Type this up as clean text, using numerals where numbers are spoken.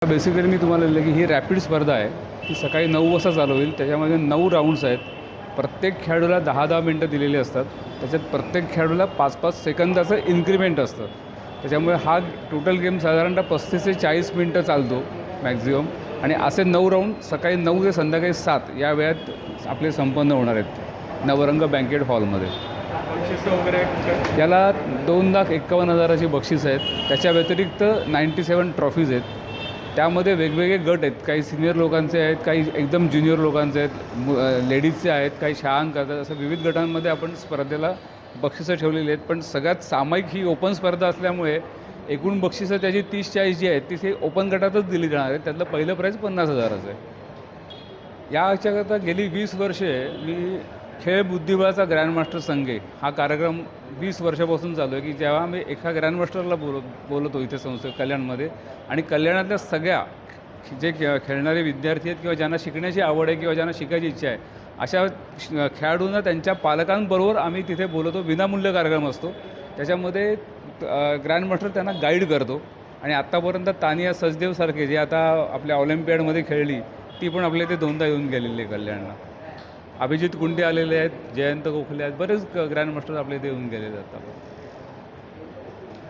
Basically मी तुम्हाला लिहिलं की ही रॅपिड स्पर्धा आहे. ती सकाळी 9 वाजता चालू होईल. त्याच्यामध्ये 9 राऊंड्स आहेत. प्रत्येक खेळाडूला 10-10 मिनटं दिलेली असतात. त्याच्यात प्रत्येक खेळाडूला 5-5 सेकंदाचं इन्क्रिमेंट असतं. त्याच्यामुळे हा टोटल गेम साधारणतः 35 ते 40 मिनटं चालतो मॅक्झिमम. आणि असे 9 राऊंड सकाळी 9 ते संध्याकाळी 7 या वेळात आपले संपन्न होणार आहेत नवरंग बँकेट हॉलमध्ये. बक्षिसं वगैरे याला 2,51,000ची बक्षीस आहेत. त्याच्या व्यतिरिक्त 97 ट्रॉफीज आहेत. त्यामध्ये वेगवेगळे गट आहेत. काही सिनियर लोकांचे आहेत, काही एकदम ज्युनियर लोकांचे आहेत, लेडीजचे आहेत, काही शाळांकरता. असं विविध गटांमध्ये आपण स्पर्धेला बक्षिसं ठेवलेली आहेत. पण सगळ्यात सामायिक ही ओपन स्पर्धा असल्यामुळे एकूण बक्षिसं त्याची 30-40 जी आहेत ती ओपन गटातच दिली जाणार आहेत. त्यातलं पहिलं प्राईज 50,000चं आहे. या ह्याच्याकरता गेली 20 वर्षे मी खेळ बुद्धिबळाचा ग्रँडमास्टर संघ हा कार्यक्रम 20 वर्षापासून चालू आहे की जेव्हा मी एका ग्रँडमास्टरला बोलवतो इथे संस्थे कल्याणमध्ये. आणि कल्याणातल्या सगळ्या जे खेळणारे विद्यार्थी आहेत किंवा ज्यांना शिकण्याची आवड आहे किंवा ज्यांना शिकायची इच्छा आहे अशा खेळाडूंना त्यांच्या पालकांबरोबर आम्ही तिथे बोलवतो. विनामूल्य कार्यक्रम असतो. त्याच्यामध्ये ग्रँडमास्टर त्यांना गाईड करतो. आणि आत्तापर्यंत तानिया सचदेवसारखे जे आता आपल्या ऑलिम्पियाडमध्ये खेळली ती पण आपल्या इथे 2दा येऊन गेलेली आहे कल्याणला. अभिजित कुंडे आलेले आहेत, जयंत गोखले आहेत, बरेच ग्रँडमास्टर आपल्या इथे येऊन गेलेले आहेत.